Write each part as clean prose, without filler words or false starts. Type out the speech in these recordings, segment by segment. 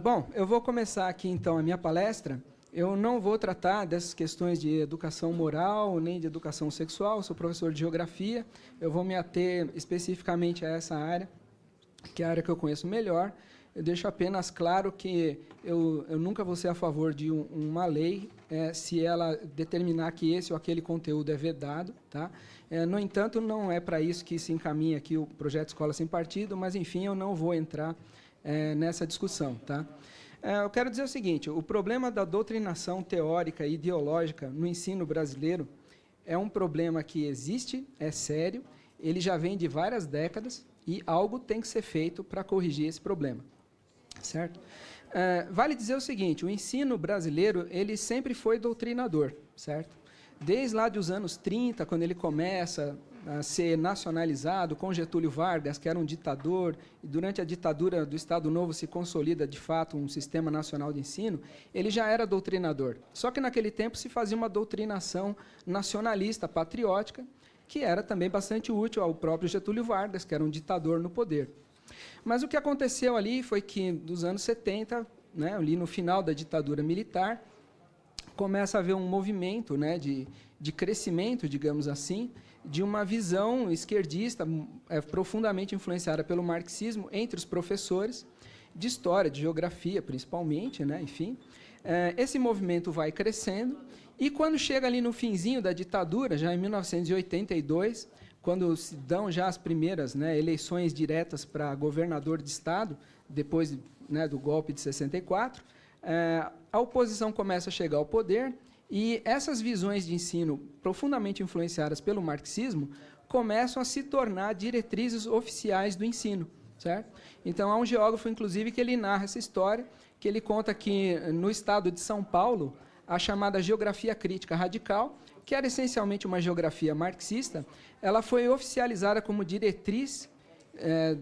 Bom, eu vou começar aqui, então, a minha palestra. Eu não vou tratar dessas questões de educação moral, nem de educação sexual, eu sou professor de geografia, eu vou me ater especificamente a essa área, que é a área que eu conheço melhor. Eu deixo apenas claro que eu nunca vou ser a favor de uma lei se ela determinar que esse ou aquele conteúdo é vedado, tá? No entanto, não é para isso que se encaminha aqui o projeto Escola Sem Partido, mas, enfim, eu não vou entrar nessa discussão, tá? Eu quero dizer o seguinte, o problema da doutrinação teórica e ideológica no ensino brasileiro é um problema que existe, é sério, ele já vem de várias décadas e algo tem que ser feito para corrigir esse problema, certo? Vale dizer o seguinte, o ensino brasileiro, ele sempre foi doutrinador, certo? Desde lá dos anos 30, quando ele começa a ser nacionalizado, com Getúlio Vargas, que era um ditador, e durante a ditadura do Estado Novo se consolida, de fato, um sistema nacional de ensino, ele já era doutrinador. Só que naquele tempo se fazia uma doutrinação nacionalista, patriótica, que era também bastante útil ao próprio Getúlio Vargas, que era um ditador no poder. Mas o que aconteceu ali foi que, dos anos 70, né, ali no final da ditadura militar, começa a haver um movimento, né, de crescimento, digamos assim, de uma visão esquerdista profundamente influenciada pelo marxismo entre os professores de história, de geografia, principalmente, né, enfim. Esse movimento vai crescendo e quando chega ali no finzinho da ditadura, já em 1982, quando se dão já as primeiras, né, eleições diretas para governador de estado, depois, né, do golpe de 64, a oposição começa a chegar ao poder e essas visões de ensino profundamente influenciadas pelo marxismo começam a se tornar diretrizes oficiais do ensino, certo? Então, há um geógrafo, inclusive, que ele narra essa história, que ele conta que no estado de São Paulo, a chamada geografia crítica radical, que era essencialmente uma geografia marxista, ela foi oficializada como diretriz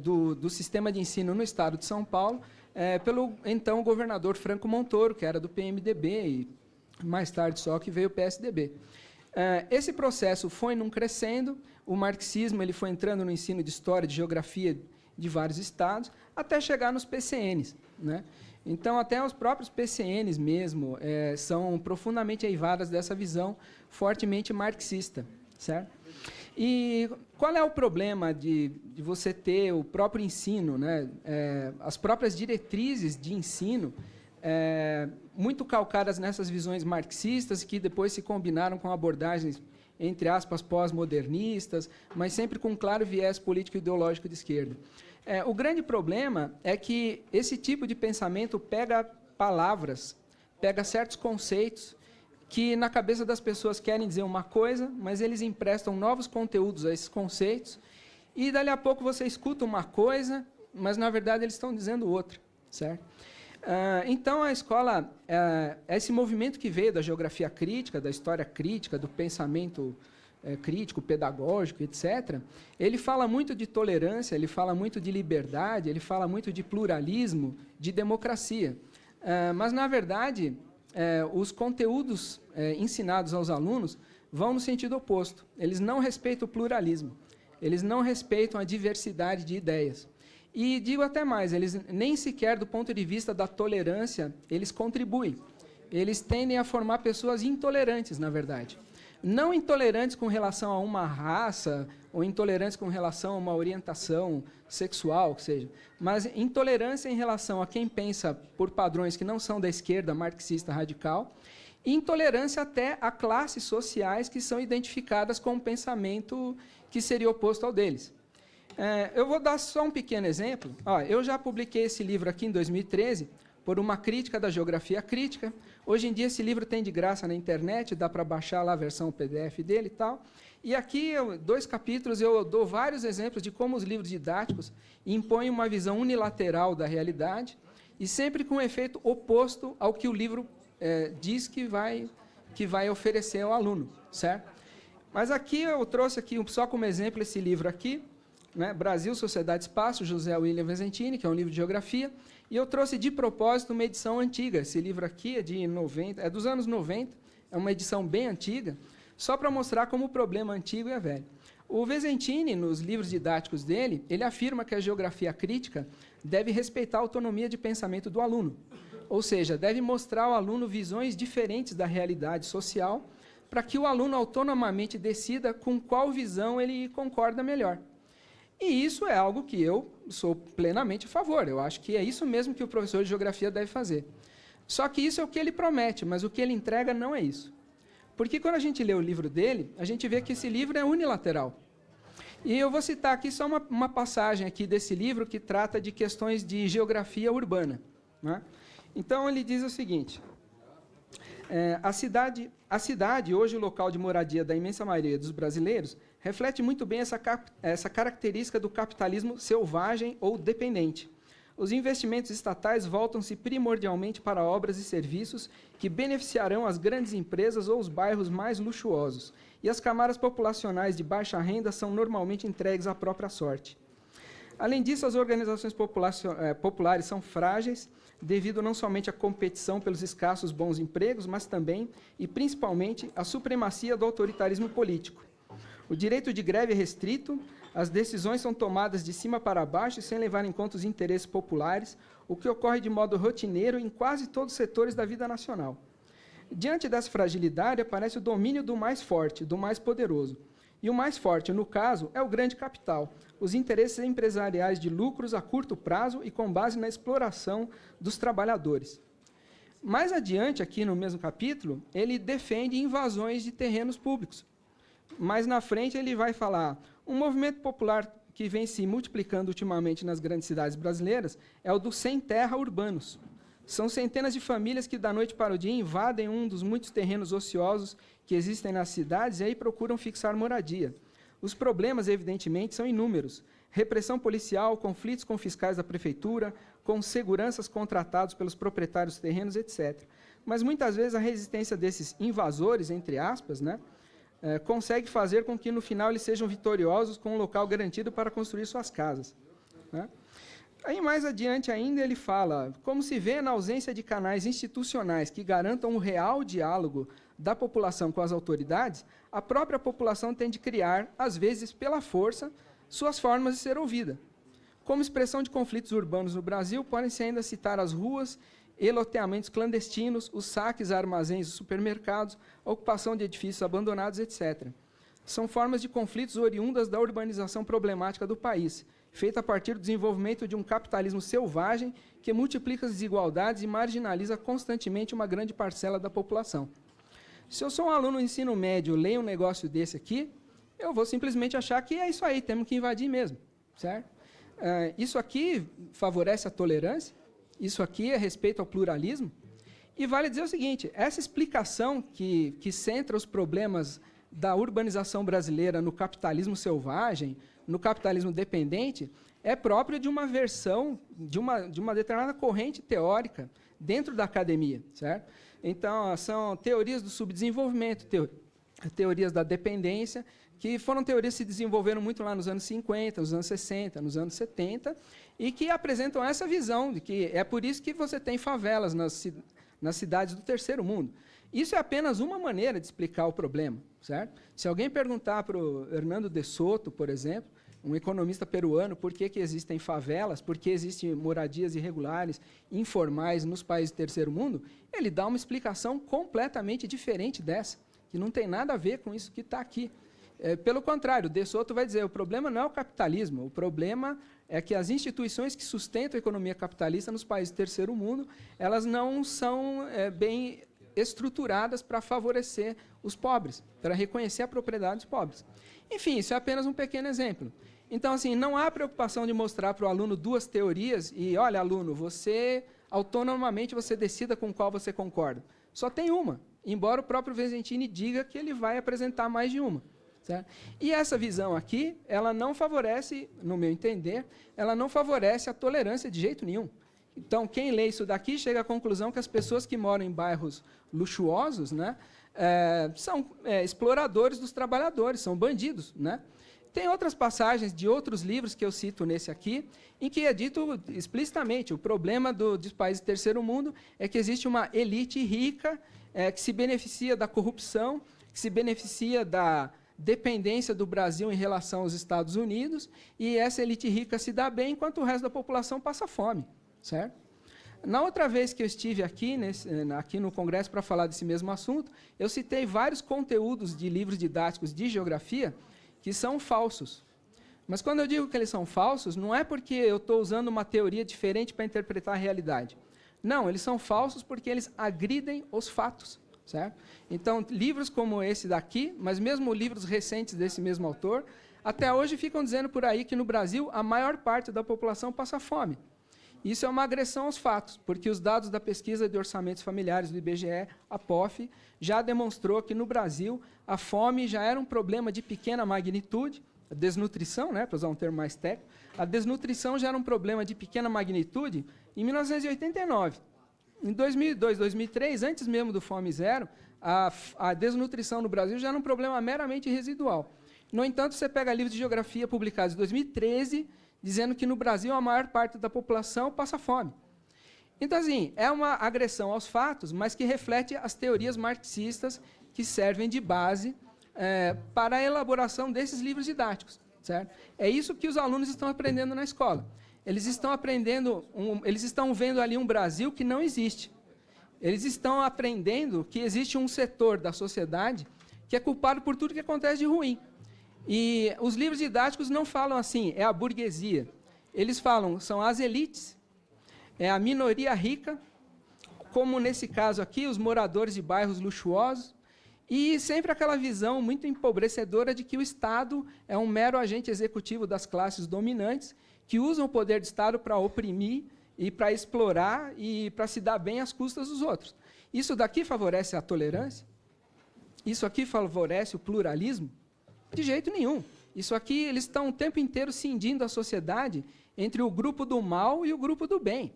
do sistema de ensino no estado de São Paulo, pelo então governador Franco Montoro, que era do PMDB, e mais tarde só que veio o PSDB. Esse processo foi num crescendo, o marxismo ele foi entrando no ensino de história, de geografia de vários estados, até chegar nos PCNs, né? Então, até os próprios PCNs mesmo são profundamente eivadas dessa visão fortemente marxista, certo? E qual é o problema de você ter o próprio ensino, né? As próprias diretrizes de ensino muito calcadas nessas visões marxistas que depois se combinaram com abordagens, entre aspas, pós-modernistas, mas sempre com um claro viés político e ideológico de esquerda. O grande problema é que esse tipo de pensamento pega palavras, pega certos conceitos que na cabeça das pessoas querem dizer uma coisa, mas eles emprestam novos conteúdos a esses conceitos e dali a pouco você escuta uma coisa, mas na verdade eles estão dizendo outra, certo? Então a escola, esse movimento que veio da geografia crítica, da história crítica, do pensamento crítico, pedagógico, etc., ele fala muito de tolerância, ele fala muito de liberdade, ele fala muito de pluralismo, de democracia. Mas, na verdade, os conteúdos ensinados aos alunos vão no sentido oposto. Eles não respeitam o pluralismo, eles não respeitam a diversidade de ideias. E digo até mais, eles nem sequer do ponto de vista da tolerância, eles contribuem. Eles tendem a formar pessoas intolerantes, na verdade. Não intolerantes com relação a uma raça, ou intolerantes com relação a uma orientação sexual, que seja, mas intolerância em relação a quem pensa por padrões que não são da esquerda marxista radical, e intolerância até a classes sociais que são identificadas com um pensamento que seria oposto ao deles. Eu vou dar só um pequeno exemplo. Eu já publiquei esse livro aqui em 2013, por uma crítica da geografia crítica. Hoje em dia esse livro tem de graça na internet, dá para baixar lá a versão PDF dele e tal. E aqui, 2 capítulos, eu dou vários exemplos de como os livros didáticos impõem uma visão unilateral da realidade e sempre com um efeito oposto ao que o livro diz que vai oferecer ao aluno, certo? Mas aqui eu trouxe aqui, só como exemplo esse livro aqui, né, Brasil, Sociedade e Espaço, José William Vizzentini, que é um livro de geografia, e eu trouxe de propósito uma edição antiga. Esse livro aqui é dos anos 90, é uma edição bem antiga, só para mostrar como o problema antigo é velho. O Vizzentini, nos livros didáticos dele, ele afirma que a geografia crítica deve respeitar a autonomia de pensamento do aluno, ou seja, deve mostrar ao aluno visões diferentes da realidade social, para que o aluno autonomamente decida com qual visão ele concorda melhor. E isso é algo que eu sou plenamente a favor, eu acho que é isso mesmo que o professor de geografia deve fazer. Só que isso é o que ele promete, mas o que ele entrega não é isso. Porque quando a gente lê o livro dele, a gente vê que esse livro é unilateral. E eu vou citar aqui só uma passagem aqui desse livro que trata de questões de geografia urbana, né? Então, ele diz o seguinte: a cidade, hoje o local de moradia da imensa maioria dos brasileiros, reflete muito bem essa característica do capitalismo selvagem ou dependente. Os investimentos estatais voltam-se primordialmente para obras e serviços que beneficiarão as grandes empresas ou os bairros mais luxuosos, e as camadas populacionais de baixa renda são normalmente entregues à própria sorte. Além disso, as organizações populares são frágeis, devido não somente à competição pelos escassos bons empregos, mas também, e principalmente, à supremacia do autoritarismo político. O direito de greve é restrito, as decisões são tomadas de cima para baixo sem levar em conta os interesses populares, o que ocorre de modo rotineiro em quase todos os setores da vida nacional. Diante dessa fragilidade, aparece o domínio do mais forte, do mais poderoso. E o mais forte, no caso, é o grande capital, os interesses empresariais de lucros a curto prazo e com base na exploração dos trabalhadores. Mais adiante, aqui no mesmo capítulo, ele defende invasões de terrenos públicos. Mais na frente, ele vai falar: um movimento popular que vem se multiplicando ultimamente nas grandes cidades brasileiras é o dos sem-terra urbanos. São centenas de famílias que, da noite para o dia, invadem um dos muitos terrenos ociosos que existem nas cidades e aí procuram fixar moradia. Os problemas, evidentemente, são inúmeros. Repressão policial, conflitos com fiscais da prefeitura, com seguranças contratados pelos proprietários dos terrenos, etc. Mas, muitas vezes, a resistência desses invasores, entre aspas, né, consegue fazer com que, no final, eles sejam vitoriosos com um local garantido para construir suas casas, né? Aí, mais adiante ainda, ele fala: como se vê na ausência de canais institucionais que garantam o real diálogo da população com as autoridades, a própria população tem de criar, às vezes pela força, suas formas de ser ouvida. Como expressão de conflitos urbanos no Brasil, podem-se ainda citar as ruas e loteamentos clandestinos, os saques a armazéns e supermercados, a ocupação de edifícios abandonados, etc. São formas de conflitos oriundas da urbanização problemática do país, feita a partir do desenvolvimento de um capitalismo selvagem que multiplica as desigualdades e marginaliza constantemente uma grande parcela da população. Se eu sou um aluno do ensino médio, leio um negócio desse aqui, eu vou simplesmente achar que é isso aí, temos que invadir mesmo, certo? Isso aqui favorece a tolerância, isso aqui é respeito ao pluralismo, e vale dizer o seguinte: essa explicação que centra os problemas da urbanização brasileira no capitalismo selvagem, no capitalismo dependente, é própria de uma versão, de uma determinada corrente teórica dentro da academia, certo? Então, são teorias do subdesenvolvimento, teorias da dependência, que foram teorias que se desenvolveram muito lá nos anos 50, nos anos 60, nos anos 70, e que apresentam essa visão de que é por isso que você tem favelas nas cidades do terceiro mundo. Isso é apenas uma maneira de explicar o problema, certo? Se alguém perguntar para o Hernando de Soto, por exemplo, um economista peruano, por que existem favelas, por que existem moradias irregulares, informais nos países do terceiro mundo, ele dá uma explicação completamente diferente dessa, que não tem nada a ver com isso que está aqui. Pelo contrário, de Soto vai dizer: o problema não é o capitalismo, o problema é que as instituições que sustentam a economia capitalista nos países do terceiro mundo, elas não são bem estruturadas para favorecer os pobres, para reconhecer a propriedade dos pobres. Enfim, isso é apenas um pequeno exemplo. Então, assim, não há preocupação de mostrar para o aluno duas teorias e, olha, aluno, você, autonomamente, você decida com qual você concorda. Só tem uma, embora o próprio Vizzentini diga que ele vai apresentar mais de uma, certo? E essa visão aqui, ela não favorece, no meu entender, ela não favorece a tolerância de jeito nenhum. Então, quem lê isso daqui chega à conclusão que as pessoas que moram em bairros luxuosos, né, são exploradores dos trabalhadores, são bandidos, né? Tem outras passagens de outros livros que eu cito nesse aqui, em que é dito explicitamente: o problema dos países do terceiro mundo é que existe uma elite rica que se beneficia da corrupção, que se beneficia dependência do Brasil em relação aos Estados Unidos, e essa elite rica se dá bem, enquanto o resto da população passa fome, certo? Na outra vez que eu estive aqui, aqui no Congresso para falar desse mesmo assunto, eu citei vários conteúdos de livros didáticos de geografia que são falsos. Mas quando eu digo que eles são falsos, não é porque eu estou usando uma teoria diferente para interpretar a realidade. Não, eles são falsos porque eles agridem os fatos, certo? Então, livros como esse daqui, mas mesmo livros recentes desse mesmo autor, até hoje ficam dizendo por aí que no Brasil a maior parte da população passa fome. Isso é uma agressão aos fatos, porque os dados da pesquisa de orçamentos familiares do IBGE, a POF, já demonstrou que no Brasil a fome já era um problema de pequena magnitude, a desnutrição, né, para usar um termo mais técnico, a desnutrição já era um problema de pequena magnitude em 1989. Em 2002, 2003, antes mesmo do Fome Zero, a desnutrição no Brasil já era um problema meramente residual. No entanto, você pega livros de geografia publicados em 2013, dizendo que no Brasil a maior parte da população passa fome. Então, assim, é uma agressão aos fatos, mas que reflete as teorias marxistas que servem de base para a elaboração desses livros didáticos, certo? É isso que os alunos estão aprendendo na escola. Eles estão aprendendo, eles estão vendo ali um Brasil que não existe. Eles estão aprendendo que existe um setor da sociedade que é culpado por tudo que acontece de ruim. E os livros didáticos não falam assim, é a burguesia. Eles falam, são as elites, é a minoria rica, como nesse caso aqui, os moradores de bairros luxuosos, e sempre aquela visão muito empobrecedora de que o Estado é um mero agente executivo das classes dominantes, que usam o poder do Estado para oprimir e para explorar e para se dar bem às custas dos outros. Isso daqui favorece a tolerância? Isso aqui favorece o pluralismo? De jeito nenhum. Isso aqui, eles estão o tempo inteiro cindindo a sociedade entre o grupo do mal e o grupo do bem.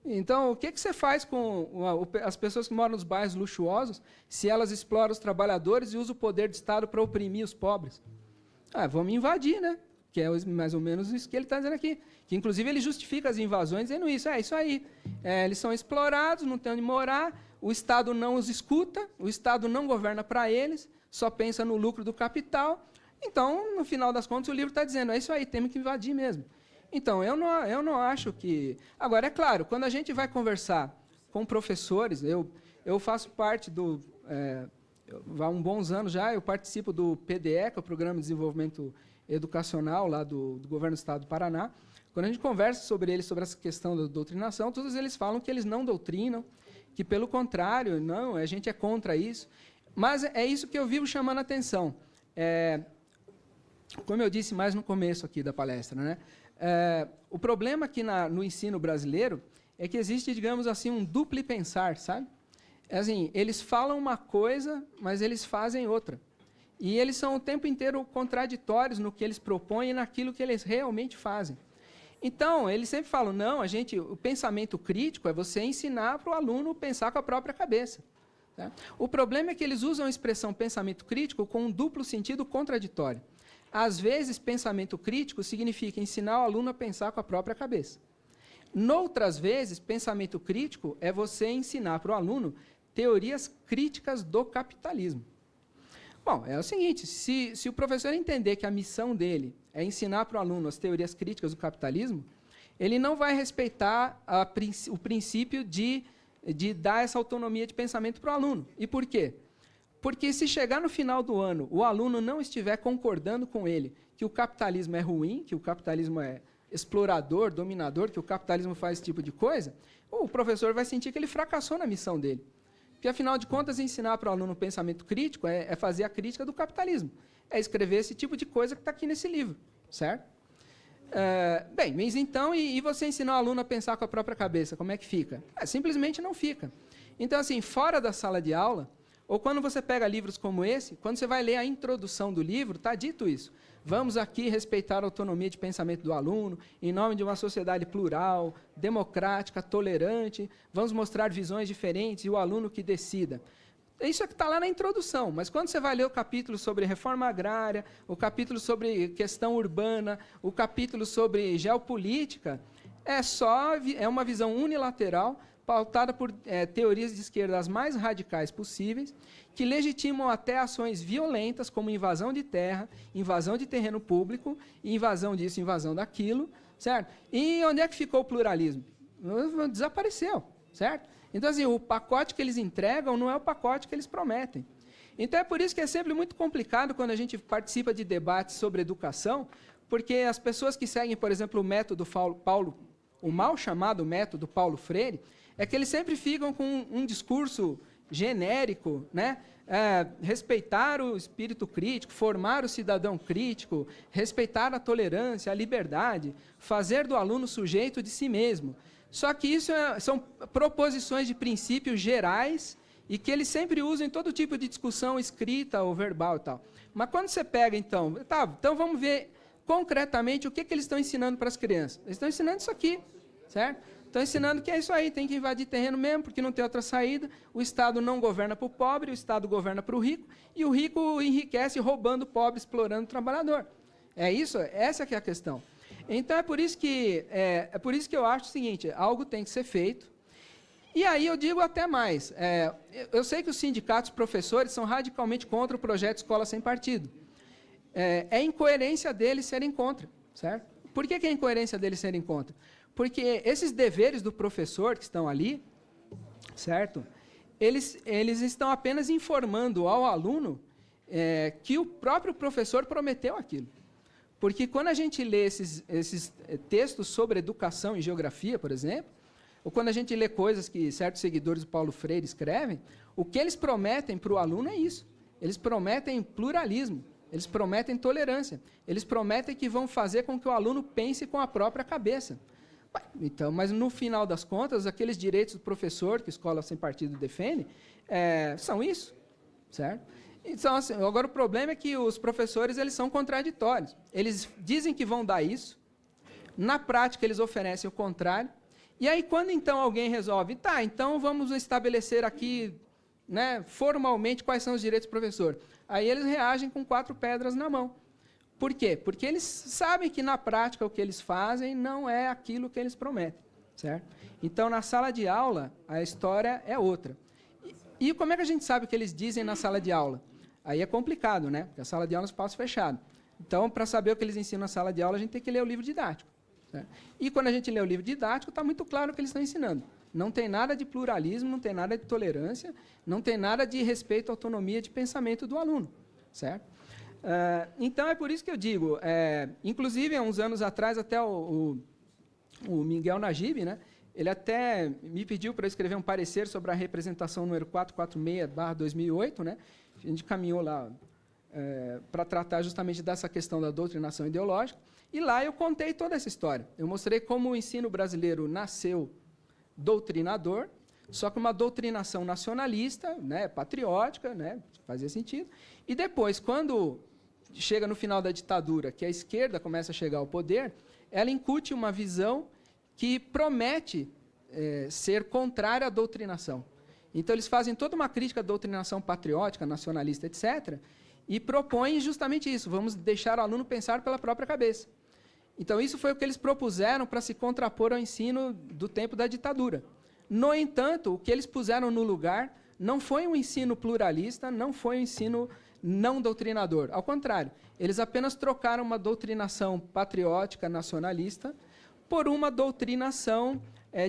Então, o que você faz com as pessoas que moram nos bairros luxuosos se elas exploram os trabalhadores e usam o poder do Estado para oprimir os pobres? Vamos invadir, né? Que é mais ou menos isso que ele está dizendo aqui. Que, inclusive, ele justifica as invasões dizendo isso. É isso aí. Eles são explorados, não têm onde morar, o Estado não os escuta, o Estado não governa para eles, só pensa no lucro do capital. Então, no final das contas, o livro está dizendo, é isso aí, temos que invadir mesmo. Então, eu não acho que... Agora, é claro, quando a gente vai conversar com professores, eu faço parte do... há uns bons anos já, eu participo do PDE, que é o Programa de Desenvolvimento Educacional lá do Governo do Estado do Paraná. Quando a gente conversa sobre eles, sobre essa questão da doutrinação, todos eles falam que eles não doutrinam, que, pelo contrário, não, a gente é contra isso. Mas é isso que eu vivo chamando a atenção. Como eu disse mais no começo aqui da palestra, né? O problema aqui no ensino brasileiro é que existe, digamos assim, um duplo pensar, sabe? Assim, eles falam uma coisa, mas eles fazem outra. E eles são o tempo inteiro contraditórios no que eles propõem e naquilo que eles realmente fazem. Então, eles sempre falam, não, o pensamento crítico é você ensinar para o aluno pensar com a própria cabeça. Tá? O problema é que eles usam a expressão pensamento crítico com um duplo sentido contraditório. Às vezes, pensamento crítico significa ensinar o aluno a pensar com a própria cabeça. Noutras vezes, pensamento crítico é você ensinar para o aluno teorias críticas do capitalismo. Bom, é o seguinte, se o professor entender que a missão dele é ensinar para o aluno as teorias críticas do capitalismo, ele não vai respeitar o princípio de dar essa autonomia de pensamento para o aluno. E por quê? Porque se chegar no final do ano, o aluno não estiver concordando com ele que o capitalismo é ruim, que o capitalismo é explorador, dominador, que o capitalismo faz esse tipo de coisa, o professor vai sentir que ele fracassou na missão dele. Porque, afinal de contas, ensinar para o aluno o pensamento crítico é fazer a crítica do capitalismo. É escrever esse tipo de coisa que está aqui nesse livro, certo? Bem, mas então, e você ensinar o aluno a pensar com a própria cabeça, como é que fica? Simplesmente não fica. Então, assim, fora da sala de aula, ou quando você pega livros como esse, quando você vai ler a introdução do livro, está dito isso. Vamos aqui respeitar a autonomia de pensamento do aluno, em nome de uma sociedade plural, democrática, tolerante, vamos mostrar visões diferentes e o aluno que decida. Isso é que está lá na introdução, mas quando você vai ler o capítulo sobre reforma agrária, o capítulo sobre questão urbana, o capítulo sobre geopolítica, é uma visão unilateral pautada por teorias de esquerda as mais radicais possíveis, que legitimam até ações violentas, como invasão de terra, invasão de terreno público, invasão disso, invasão daquilo, certo? E onde é que ficou o pluralismo? Desapareceu, certo? Então, assim, o pacote que eles entregam não é o pacote que eles prometem. Então, é por isso que é sempre muito complicado quando a gente participa de debates sobre educação, porque as pessoas que seguem, por exemplo, o método Paulo, o mal chamado método Paulo Freire, é que eles sempre ficam com um discurso genérico, né? Respeitar o espírito crítico, formar o cidadão crítico, respeitar a tolerância, a liberdade, fazer do aluno sujeito de si mesmo. Só que isso são proposições de princípios gerais e que eles sempre usam em todo tipo de discussão escrita ou verbal e tal. Mas quando você pega, então vamos ver concretamente o que eles estão ensinando para as crianças. Eles estão ensinando isso aqui, certo? Estão ensinando que é isso aí, tem que invadir terreno mesmo, porque não tem outra saída. O Estado não governa para o pobre, o Estado governa para o rico, e o rico enriquece roubando o pobre, explorando o trabalhador. É isso? Essa que é a questão. Então, é por isso que eu acho o seguinte, algo tem que ser feito. E aí eu digo até mais. Eu sei que os sindicatos professores são radicalmente contra o projeto Escola Sem Partido. É incoerência deles serem contra, certo? Por que é incoerência deles serem contra? Porque esses deveres do professor que estão ali, certo? Eles estão apenas informando ao aluno que o próprio professor prometeu aquilo. Porque quando a gente lê esses textos sobre educação e geografia, por exemplo, ou quando a gente lê coisas que certos seguidores do Paulo Freire escrevem, o que eles prometem para o aluno é isso. Eles prometem pluralismo, eles prometem tolerância, eles prometem que vão fazer com que o aluno pense com a própria cabeça. Então, mas no final das contas, aqueles direitos do professor que a Escola Sem Partido defende, são isso, certo? Então, assim, agora o problema é que os professores eles são contraditórios. Eles dizem que vão dar isso, na prática eles oferecem o contrário, e aí quando então alguém resolve, então vamos estabelecer aqui, né, formalmente quais são os direitos do professor. Aí eles reagem com 4 pedras na mão. Por quê? Porque eles sabem que, na prática, o que eles fazem não é aquilo que eles prometem, certo? Então, na sala de aula, a história é outra. E como é que a gente sabe o que eles dizem na sala de aula? Aí é complicado, né? Porque a sala de aula é um espaço fechado. Então, para saber o que eles ensinam na sala de aula, a gente tem que ler o livro didático, certo? E quando a gente lê o livro didático, está muito claro o que eles estão ensinando. Não tem nada de pluralismo, não tem nada de tolerância, não tem nada de respeito à autonomia de pensamento do aluno, certo? Então, é por isso que eu digo, inclusive, há uns anos atrás, até o Miguel Najib, né, ele até me pediu para escrever um parecer sobre a representação número 446/2008, né, a gente caminhou lá para tratar justamente dessa questão da doutrinação ideológica, e lá eu contei toda essa história. Eu mostrei como o ensino brasileiro nasceu doutrinador, só que uma doutrinação nacionalista, né, patriótica, né, fazia sentido, e depois, quando chega no final da ditadura, que a esquerda começa a chegar ao poder, ela incute uma visão que promete ser contrária à doutrinação. Então, eles fazem toda uma crítica à doutrinação patriótica, nacionalista, etc., e propõem justamente isso, vamos deixar o aluno pensar pela própria cabeça. Então, isso foi o que eles propuseram para se contrapor ao ensino do tempo da ditadura. No entanto, o que eles puseram no lugar não foi um ensino pluralista, não foi um ensino não doutrinador. Ao contrário, eles apenas trocaram uma doutrinação patriótica, nacionalista, por uma doutrinação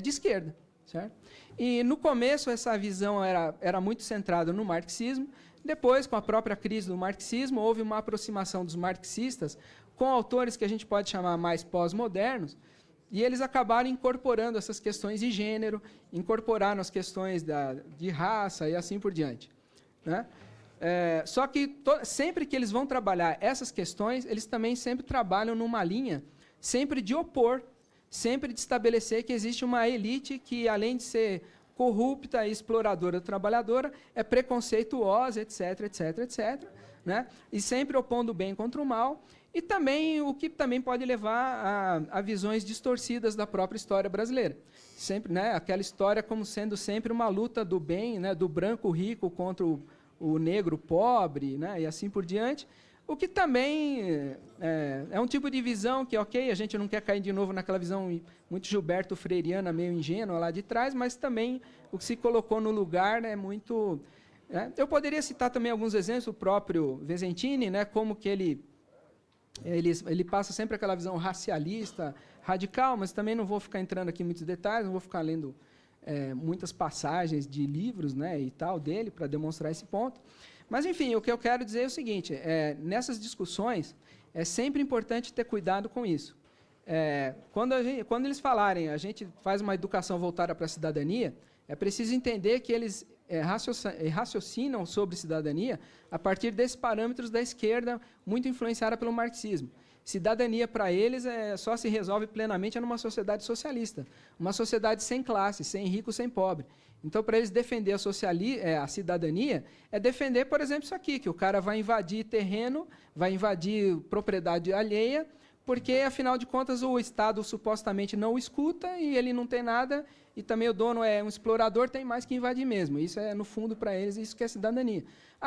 de esquerda, certo? E, no começo, essa visão era muito centrada no marxismo. Depois, com a própria crise do marxismo, houve uma aproximação dos marxistas com autores que a gente pode chamar mais pós-modernos, e eles acabaram incorporando essas questões de gênero, incorporaram as questões de raça e assim por diante, né? Só que sempre que eles vão trabalhar essas questões, eles também sempre trabalham numa linha sempre de opor, sempre de estabelecer que existe uma elite que, além de ser corrupta e exploradora trabalhadora, é preconceituosa, etc., etc., etc., né? E sempre opondo o bem contra o mal, e também o que também pode levar a visões distorcidas da própria história brasileira. Sempre, né, aquela história como sendo sempre uma luta do bem, né, do branco rico contra o negro pobre, né, e assim por diante, O que também é um tipo de visão que, ok, a gente não quer cair de novo naquela visão muito Gilberto Freiriana, meio ingênua lá de trás, mas também o que se colocou no lugar é muito... Eu poderia citar também alguns exemplos, o próprio Vizzentini, né, como que ele passa sempre aquela visão racialista, radical, mas também não vou ficar entrando aqui em muitos detalhes, não vou ficar lendo muitas passagens de livros, né, e tal dele para demonstrar esse ponto. Mas, enfim, o que eu quero dizer é o seguinte, nessas discussões, é sempre importante ter cuidado com isso. Quando eles falarem, a gente faz uma educação voltada para a cidadania, é preciso entender que eles raciocinam sobre cidadania a partir desses parâmetros da esquerda, muito influenciada pelo marxismo. Cidadania, para eles, só se resolve plenamente numa sociedade socialista, uma sociedade sem classe, sem rico, sem pobre. Então, para eles defender a cidadania, é defender, por exemplo, isso aqui, que o cara vai invadir terreno, vai invadir propriedade alheia, porque, afinal de contas, o Estado supostamente não o escuta e ele não tem nada, e também o dono é um explorador, tem mais que invadir mesmo. Isso é, no fundo, para eles, isso que é cidadania.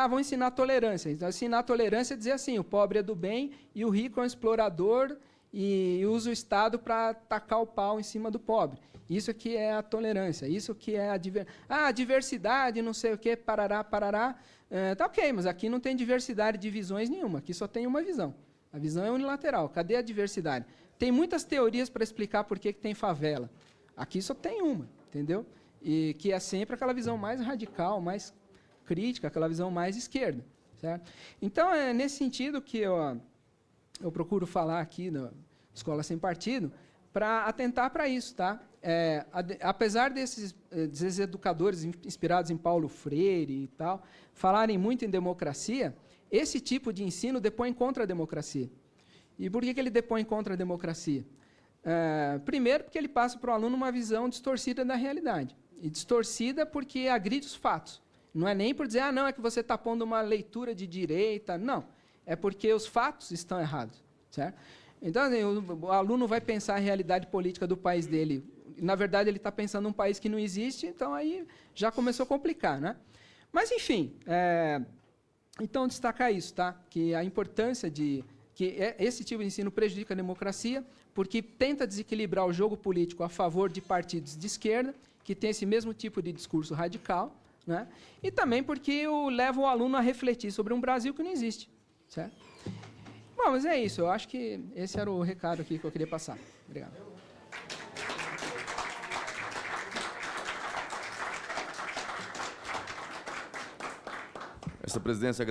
Vão ensinar tolerância. Então, ensinar tolerância é dizer assim, o pobre é do bem e o rico é um explorador e usa o Estado para tacar o pau em cima do pobre. Isso que é a tolerância, isso que é a diversidade, não sei o quê, parará, parará. Tá ok, mas aqui não tem diversidade de visões nenhuma, aqui só tem uma visão. A visão é unilateral. Cadê a diversidade? Tem muitas teorias para explicar por que tem favela. Aqui só tem uma, entendeu? E que é sempre aquela visão mais radical, mais crítica, aquela visão mais esquerda. Certo? Então, é nesse sentido que eu procuro falar aqui na Escola Sem Partido, para atentar para isso. Tá? Apesar desses educadores inspirados em Paulo Freire e tal, falarem muito em democracia, esse tipo de ensino depõe contra a democracia. E por que ele depõe contra a democracia? Primeiro, porque ele passa para o aluno uma visão distorcida da realidade. E distorcida porque agride os fatos. Não é nem por dizer, não, é que você está pondo uma leitura de direita. Não, é porque os fatos estão errados. Certo? Então, assim, o aluno vai pensar a realidade política do país dele. Na verdade, ele está pensando num país que não existe, então aí já começou a complicar. Né? Mas, enfim... Então, destacar isso, tá? Que a importância de que esse tipo de ensino prejudica a democracia, porque tenta desequilibrar o jogo político a favor de partidos de esquerda, que tem esse mesmo tipo de discurso radical, né? E também porque leva o aluno a refletir sobre um Brasil que não existe. Certo? Bom, mas é isso. Eu acho que esse era o recado aqui que eu queria passar. Obrigado. Essa presidência